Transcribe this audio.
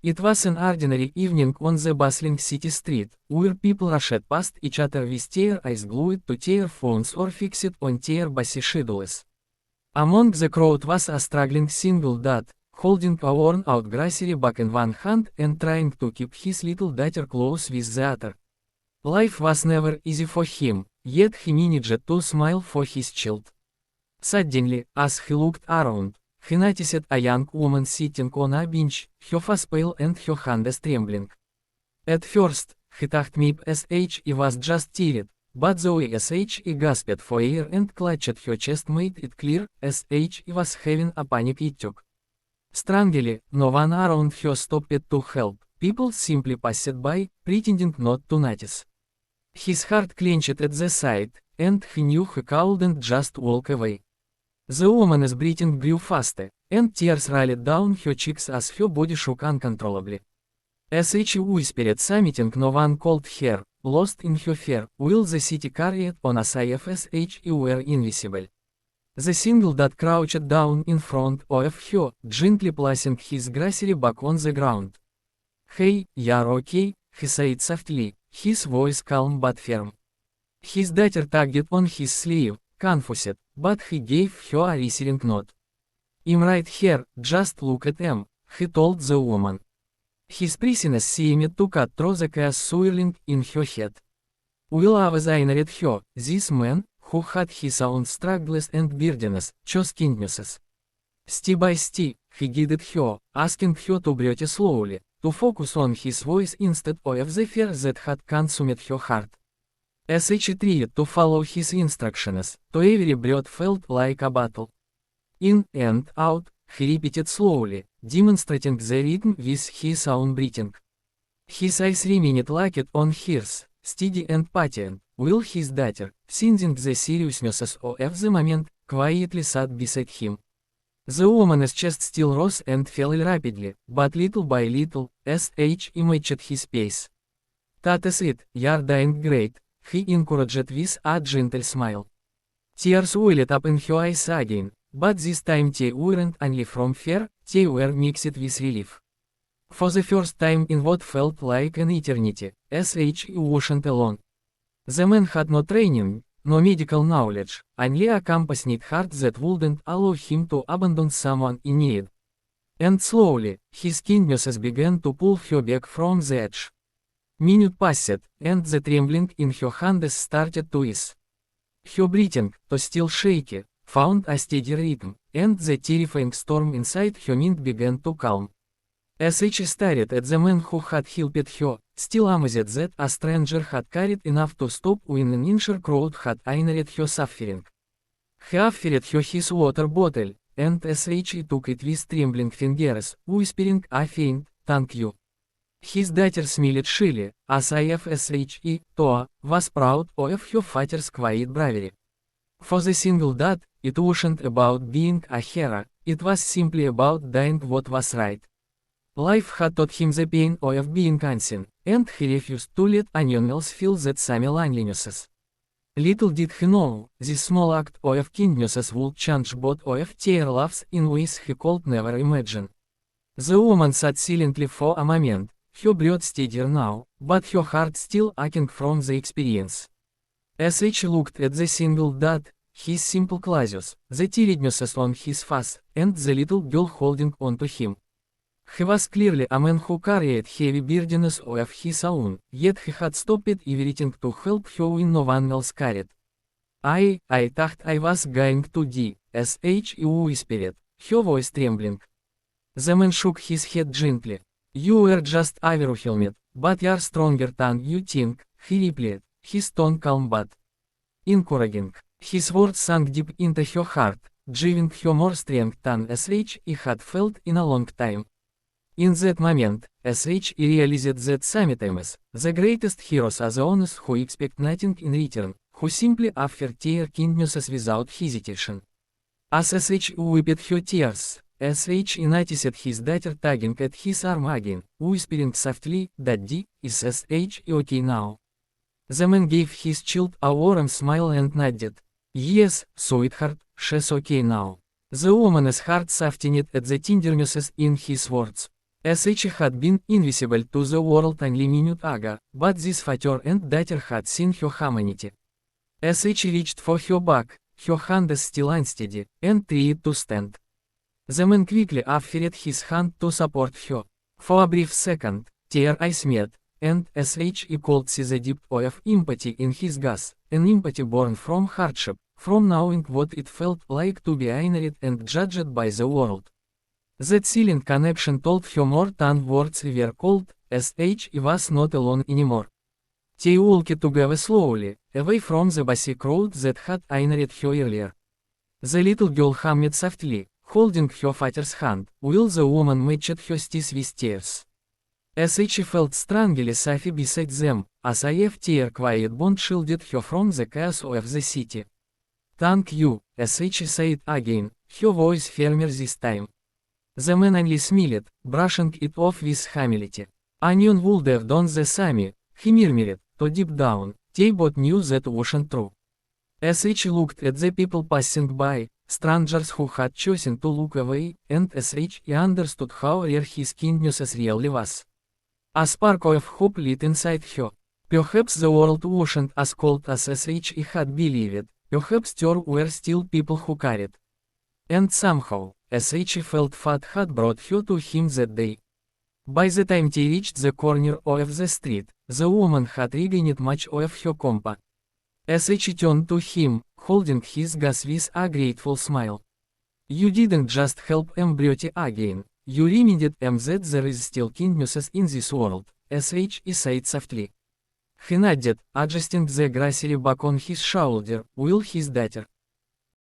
It was an ordinary evening on the bustling city street, where people rushed past each other with their eyes glued to their phones or fixed on their busy schedules. Among the crowd was a struggling single dad, holding a worn-out grocery bag in one hand and trying to keep his little daughter close with the other. Life was never easy for him, yet he managed to smile for his child. Suddenly, as he looked around, he noticed a young woman sitting on a bench, her face pale and her hands trembling. At first, he thought maybe she was just tired, but the way she gasped for air and clutched her chest made it clear she was having a panic attack. Strangely, no one around her stopped to help, people simply passed by, pretending not to notice. His heart clenched at the sight, and he knew he couldn't just walk away. The woman's breathing grew faster, and tears rolled down her cheeks as her body shook uncontrollably. As she whispered something no one called her, lost in her fear, while the city carried on as if she were invisible. The single dad crouched down in front of her, gently placing his grocery bag on the ground. "Hey, you're okay," he said softly, his voice calm but firm. His daughter tugged on his sleeve, confused, but he gave her a reassuring nod. "I'm right here, just look at him," he told the woman. His prisoners seemed to cut through the chaos swirling in her head. While I was eyeing her, this man, who had his own struggles and burdens, chose kindnesses. Step by step, he guided her, asking her to breathe slowly, to focus on his voice instead of the fear that had consumed her heart. As she tried to follow his instructions, to every breath felt like a battle. In and out, he repeated slowly, demonstrating the rhythm with his own breathing. His eyes remained locked on hers, steady and patient, while his daughter, sensing the seriousness of the moment, quietly sat beside him. The woman's chest still rose and fell rapidly, but little by little, as he matched his pace. "That is it, you're doing great," he encouraged with a gentle smile. Tears welled up in her eyes again, but this time they weren't only from fear, they were mixed with relief. For the first time in what felt like an eternity, he wasn't alone. The man had no training, no medical knowledge, only a compassionate heart that wouldn't allow him to abandon someone in need. And slowly, his kindness began to pull her back from the edge. Minute passed, and the trembling in her hands started to ease. Her breathing, though still shaky, found a steady rhythm, and the terrifying storm inside her mind began to calm. As she stared at the man who had helped her, still amazed that a stranger had carried enough to stop when an injured crowd had honored her suffering. He offered her his water bottle, and as she took it with trembling fingers, whispering a faint, "Thank you." His daughter smiled shyly, as if too was proud of her father's quiet bravery. For the single dad, it wasn't about being a hero, it was simply about doing what was right. Life had taught him the pain of being unseen, and he refused to let anyone else feel that same loneliness. Little did he know, this small act of kindness would change both of their lives in ways he could never imagine. The woman sat silently for a moment, her breath steadier now, but her heart still aching from the experience. As she looked at the single dad, his simple clothes, the tiredness on his face, and the little girl holding on to him. He was clearly a man who carried heavy burdens of his own, yet he had stopped everything to help her when no one else cared. I thought I was going to die," she whispered, her voice trembling. The man shook his head gently. "You were just overwhelmed, but you're stronger than you think," he replied, his tone calm but encouraging. His words sank deep into her heart, giving her more strength than he had felt in a long time. In that moment, he realized that sometimes, the greatest heroes are the ones who expect nothing in return, who simply offer their kindness without hesitation. As wiped her tears, noticed his daughter tugging at his arm again, whispering softly, "Daddy, is okay now?" The man gave his child a warm smile and nodded. "Yes, sweetheart, she's okay now." The woman's heart softened at the tenderness in his words. SH had been invisible to the world only minute ago, but this father and daughter had seen her humanity. SH reached for her back, her hand still unsteady, and tried to stand. The man quickly offered his hand to support her. For a brief second, their eyes met, and SH could see the depth of empathy in his gaze, an empathy born from hardship, from knowing what it felt like to be ignored and judged by the world. That silent connection told her more than words were cold. SH was not alone anymore. They walked together slowly, away from the busy crowd that had ignored her earlier. The little girl hummed softly, holding her father's hand, while the woman matched her steps with tears. SH felt strangely safe beside them, as if their quiet bond shielded her from the chaos of the city. "Thank you," SH said again, her voice firmer this time. The man only smiled, brushing it off with humility. Anyone would have done the same, he murmured, to deep down, they both knew that wasn't true. SH looked at the people passing by, strangers who had chosen to look away, and SH understood how rare his kindness really was. A spark of hope lit inside her. Perhaps the world wasn't as cold as SH had believed, perhaps there were still people who cared. And somehow, SH felt fate had brought her to him that day. By the time they reached the corner of the street, the woman had regained much of her compa. SH turned to him, holding his gaze with a grateful smile. "You didn't just help beauty again, you reminded that there is still kindness in this world," SH said softly. He nodded, adjusting the graceful back on his shoulder, while his daughter,